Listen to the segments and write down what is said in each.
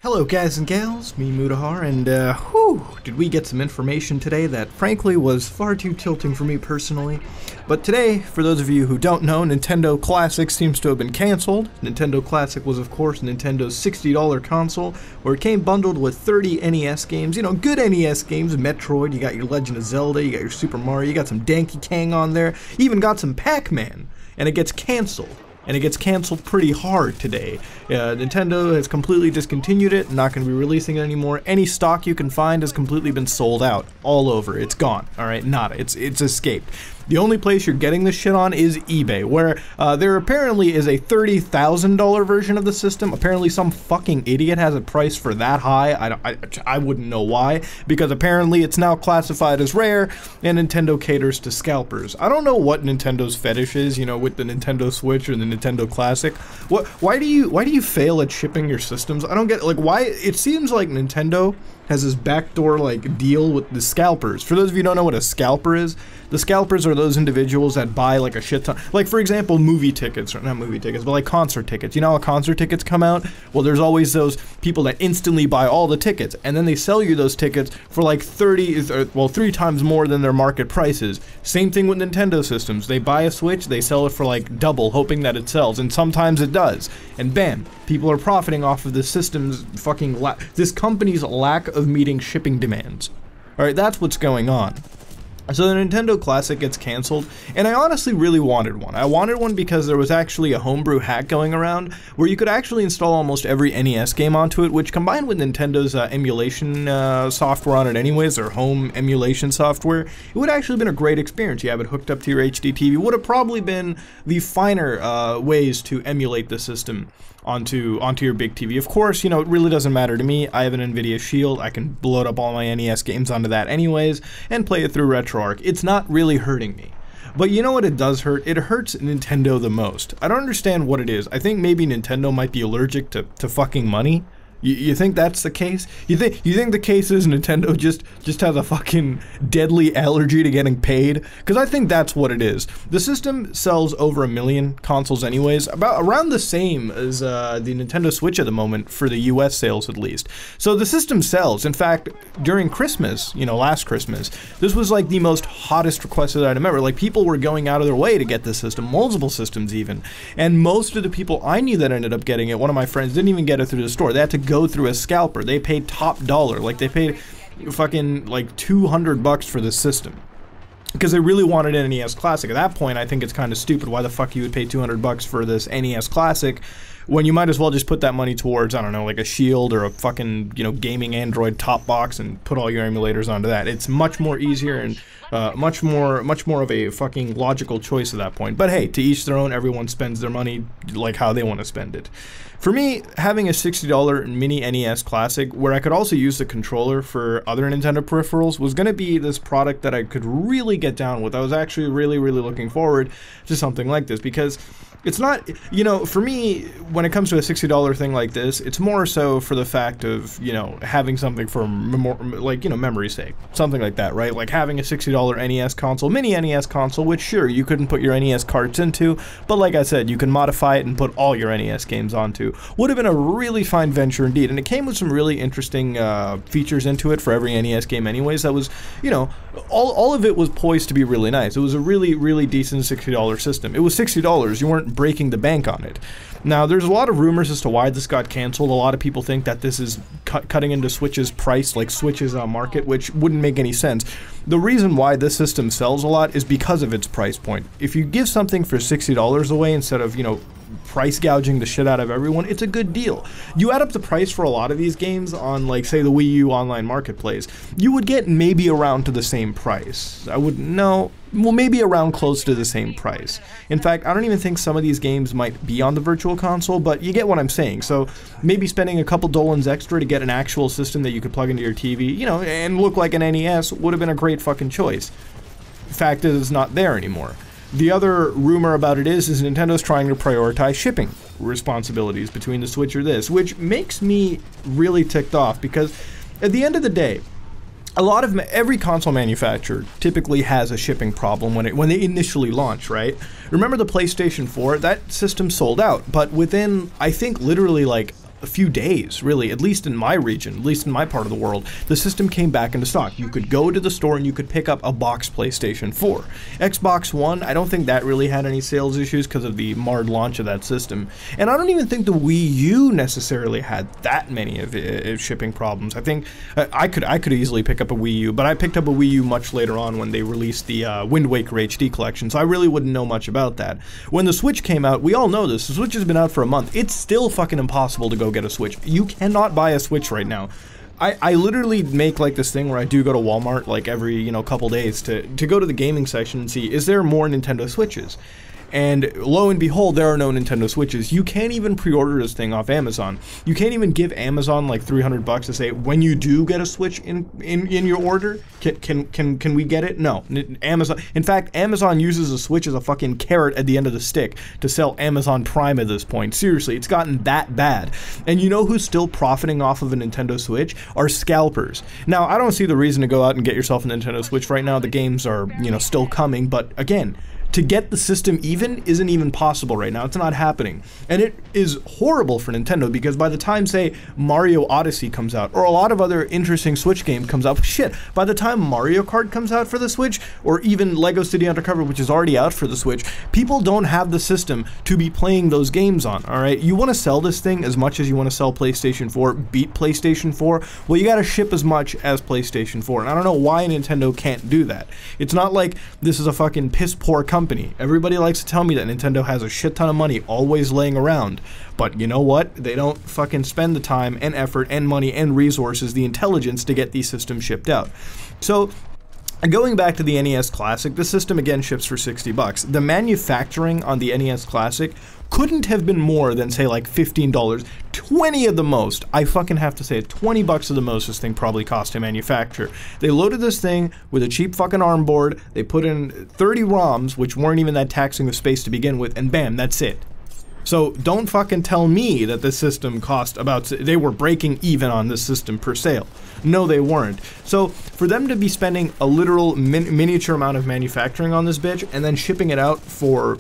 Hello guys and gals, me Mudahar, and did we get some information today that frankly was far too tilting for me personally. But today, for those of you who don't know, Nintendo Classic seems to have been cancelled. Nintendo Classic was of course Nintendo's $60 console, where it came bundled with 30 NES games, you know, good NES games, Metroid, you got your Legend of Zelda, you got your Super Mario, you got some Donkey Kong on there, you even got some Pac-Man, and it gets cancelled. And it gets cancelled pretty hard today. Nintendo has completely discontinued it, not going to be releasing it anymore. Any stock you can find has completely been sold out, all over. It's gone, alright? Nada. It's escaped. The only place you're getting this shit on is eBay, where there apparently is a $30,000 version of the system. Apparently some fucking idiot has a price for that high. I wouldn't know why, because apparently it's now classified as rare, and Nintendo caters to scalpers. I don't know what Nintendo's fetish is, you know, with the Nintendo Switch or the Nintendo Classic. Why do you fail at shipping your systems? I don't get, like, why. It seems like Nintendo has this backdoor like deal with the scalpers. For those of you who don't know what a scalper is, the scalpers are those individuals that buy like a shit ton, like for example movie tickets, or not movie tickets, but like concert tickets. You know how concert tickets come out? Well, there's always those people that instantly buy all the tickets, and then they sell you those tickets for like 3 times more than their market prices. Same thing with Nintendo systems. They buy a Switch, they sell it for like double, hoping that it sells, and sometimes it does, and bam, people are profiting off of the system's fucking this company's lack of meeting shipping demands. Alright, that's what's going on. So the Nintendo Classic gets cancelled, and I honestly really wanted one. I wanted one because there was actually a homebrew hack going around where you could actually install almost every NES game onto it, which combined with Nintendo's emulation software on it anyways, their home emulation software, it would actually have been a great experience. You have it hooked up to your HD TV. Would have probably been the finer ways to emulate the system onto your big TV. Of course, you know, it really doesn't matter to me. I have an NVIDIA Shield. I can load up all my NES games onto that anyways and play it through RetroArch. It's not really hurting me. But you know what it does hurt? It hurts Nintendo the most. I don't understand what it is. I think maybe Nintendo might be allergic to fucking money. You think that's the case? You think the case is Nintendo just has a fucking deadly allergy to getting paid? Because I think that's what it is. The system sells over 1 million consoles anyways, around the same as the Nintendo Switch at the moment, for the US sales at least. So the system sells. In fact, during Christmas, you know, last Christmas, this was like the most hottest requested item ever. Like, people were going out of their way to get this system, multiple systems even. And most of the people I knew that ended up getting it, one of my friends didn't even get it through the store. They had to go through a scalper. They paid top dollar. Like, they paid fucking like $200 for this system because they really wanted an NES Classic. At that point, I think it's kind of stupid. Why the fuck you would pay $200 for this NES Classic when you might as well just put that money towards, I don't know, like a Shield or a fucking, you know, gaming Android top box and put all your emulators onto that. It's much more easier and much more of a fucking logical choice at that point. But hey, to each their own. Everyone spends their money like how they want to spend it. For me, having a $60 mini NES Classic, where I could also use the controller for other Nintendo peripherals, was going to be this product that I could really get down with. I was actually really looking forward to something like this, because it's not, you know, for me, when it comes to a $60 thing like this, it's more so for the fact of, you know, having something for, like, you know, memory's sake. Something like that, right? Like having a $60 NES console, mini NES console, which sure, you couldn't put your NES carts into, but like I said, you can modify it and put all your NES games onto. Would have been a really fine venture indeed, and it came with some really interesting features into it for every NES game anyways. That was, you know, all of it was poised to be really nice. It was a really decent $60 system. It was $60. You weren't breaking the bank on it. Now, there's a lot of rumors as to why this got canceled. A lot of people think that this is cutting into Switch's price, like Switch's market, which wouldn't make any sense. The reason why this system sells a lot is because of its price point. If you give something for $60 away instead of, you know, price gouging the shit out of everyone, it's a good deal. You add up the price for a lot of these games on, like, say, the Wii U online marketplace, you would get maybe around to the same price. I wouldn't know. Well, maybe around close to the same price. In fact, I don't even think some of these games might be on the Virtual Console, but you get what I'm saying. So maybe spending a couple dolans extra to get an actual system that you could plug into your TV, you know, and look like an NES would have been a great fucking choice. Fact is, it's not there anymore. The other rumor about it is Nintendo's trying to prioritize shipping responsibilities between the Switch or this, which makes me really ticked off, because at the end of the day, every console manufacturer typically has a shipping problem when they initially launch, right? Remember the PlayStation 4? That system sold out, but within, I think, literally like a few days, really, at least in my region, at least in my part of the world, the system came back into stock. You could go to the store and you could pick up a box PlayStation 4. Xbox One, I don't think that really had any sales issues because of the marred launch of that system. And I don't even think the Wii U necessarily had that many of shipping problems. I think I could easily pick up a Wii U, but I picked up a Wii U much later on when they released the Wind Waker HD collection, so I really wouldn't know much about that. When the Switch came out, we all know this, the Switch has been out for a month. It's still fucking impossible to go get a Switch. You cannot buy a Switch right now. I literally make like this thing where I do go to Walmart like every, you know, couple days to go to the gaming section and see, is there more Nintendo Switches? And lo and behold, there are no Nintendo Switches. You can't even pre-order this thing off Amazon. You can't even give Amazon like $300 to say, when you do get a Switch in your order, can we get it? No. Amazon. In fact, Amazon uses a Switch as a fucking carrot at the end of the stick to sell Amazon Prime at this point. Seriously, it's gotten that bad. And you know who's still profiting off of a Nintendo Switch? Are scalpers. Now, I don't see the reason to go out and get yourself a Nintendo Switch right now. The games are, you know, still coming, but again, to get the system even isn't even possible right now. It's not happening. And it is horrible for Nintendo because by the time, say, Mario Odyssey comes out, or a lot of other interesting Switch game comes out, shit, by the time Mario Kart comes out for the Switch, or even Lego City Undercover, which is already out for the Switch, people don't have the system to be playing those games on, alright? You want to sell this thing as much as you want to sell PlayStation 4, beat PlayStation 4, well, you gotta ship as much as PlayStation 4, and I don't know why Nintendo can't do that. It's not like this is a fucking piss-poor company. Everybody likes to tell me that Nintendo has a shit ton of money always laying around, but you know what? They don't fucking spend the time and effort and money and resources, the intelligence to get these systems shipped out. So, going back to the NES Classic, the system again ships for $60. The manufacturing on the NES Classic couldn't have been more than, say, like $15, 20 at the most. I fucking have to say it, 20 bucks at the most this thing probably cost to manufacture. They loaded this thing with a cheap fucking ARM board, they put in 30 ROMs, which weren't even that taxing the space to begin with, and bam, that's it. So don't fucking tell me that this system cost about, they were breaking even on this system per sale. No, they weren't. So for them to be spending a literal miniature amount of manufacturing on this bitch and then shipping it out for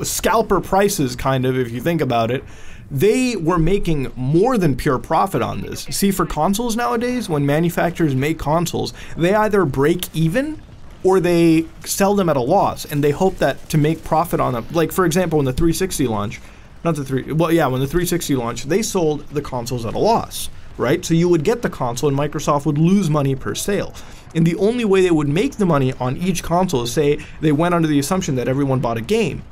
scalper prices, kind of, if you think about it, they were making more than pure profit on this. See, for consoles nowadays, when manufacturers make consoles, they either break even or they sell them at a loss, and they hope that to make profit on them. Like, for example, when the 360 launched, when the 360 launched, they sold the consoles at a loss, right? So you would get the console and Microsoft would lose money per sale. And the only way they would make the money on each console is, say, they went under the assumption that everyone bought a game,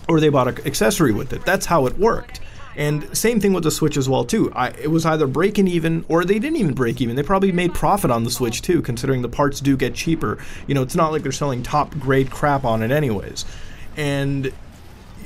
or they bought an accessory with it. That's how it worked. And same thing with the Switch as well, too. It was either breaking even, or they didn't even break even. They probably made profit on the Switch, too, considering the parts do get cheaper. You know, it's not like they're selling top-grade crap on it anyways. And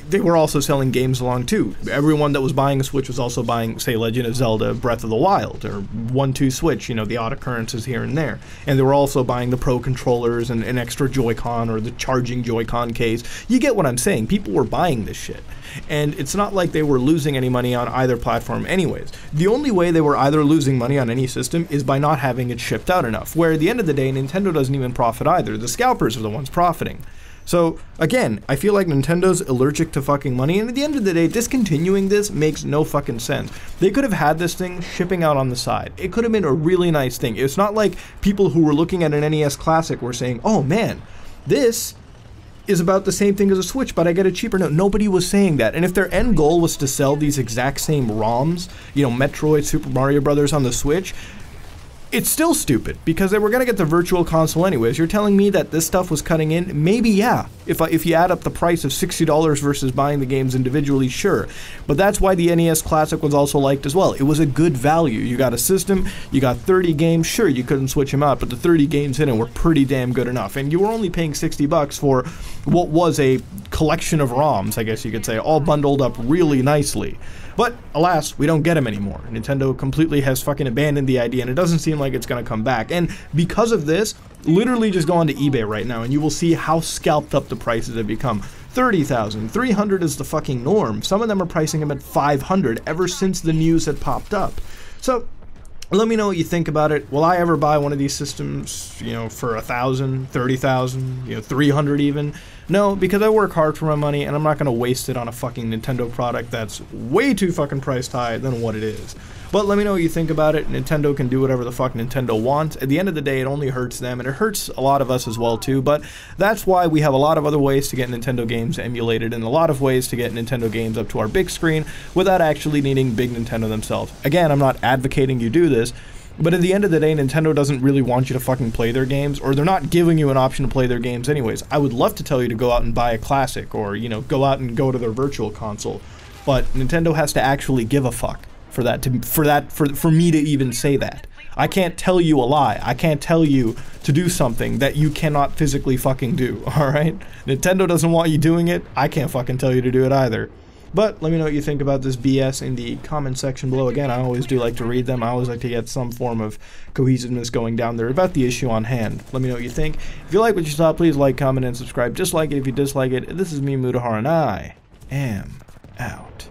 they were also selling games along, too. Everyone that was buying a Switch was also buying, say, Legend of Zelda Breath of the Wild, or 1-2 Switch, you know, the odd occurrences here and there. And they were also buying the Pro controllers and an extra Joy-Con or the charging Joy-Con case. You get what I'm saying. People were buying this shit. And it's not like they were losing any money on either platform anyways. The only way they were either losing money on any system is by not having it shipped out enough, where at the end of the day, Nintendo doesn't even profit either. The scalpers are the ones profiting. So, again, I feel like Nintendo's allergic to fucking money, and at the end of the day, discontinuing this makes no fucking sense. They could have had this thing shipping out on the side. It could have been a really nice thing. It's not like people who were looking at an NES Classic were saying, oh man, this is about the same thing as a Switch, but I get it cheaper. No, nobody was saying that. And if their end goal was to sell these exact same ROMs, you know, Metroid, Super Mario Brothers on the Switch, it's still stupid, because they were going to get the Virtual Console anyways. You're telling me that this stuff was cutting in? Maybe, yeah. If you add up the price of $60 versus buying the games individually, sure. But that's why the NES Classic was also liked as well. It was a good value. You got a system, you got 30 games, sure, you couldn't switch them out, but the 30 games in it were pretty damn good enough. And you were only paying $60 for what was a collection of ROMs, I guess you could say, all bundled up really nicely. But, alas, we don't get them anymore. Nintendo completely has fucking abandoned the idea, and it doesn't seem like it's going to come back. And because of this, literally just go onto eBay right now, and you will see how scalped up the prices have become. $30,000, $300 is the fucking norm. Some of them are pricing them at $500 ever since the news had popped up. So, Let me know what you think about it. Will I ever buy one of these systems, you know, for 1,000, 30,000, you know, 300 even? No, because I work hard for my money, and I'm not going to waste it on a fucking Nintendo product that's way too fucking priced high than what it is. But let me know what you think about it. Nintendo can do whatever the fuck Nintendo wants. At the end of the day, it only hurts them, and it hurts a lot of us as well too, but that's why we have a lot of other ways to get Nintendo games emulated, and a lot of ways to get Nintendo games up to our big screen without actually needing big Nintendo themselves. Again, I'm not advocating you do this, but at the end of the day, Nintendo doesn't really want you to fucking play their games, or they're not giving you an option to play their games anyways. I would love to tell you to go out and buy a classic, or, you know, go out and go to their virtual console, but Nintendo has to actually give a fuck for me to even say that. I can't tell you a lie. I can't tell you to do something that you cannot physically fucking do, alright? Nintendo doesn't want you doing it. I can't fucking tell you to do it either. But let me know what you think about this BS in the comment section below. Again, I always do like to read them. I always like to get some form of cohesiveness going down there about the issue on hand. Let me know what you think. If you like what you saw, please like, comment, and subscribe. Just like it if you dislike it. This is me, Mudahar, and I am out.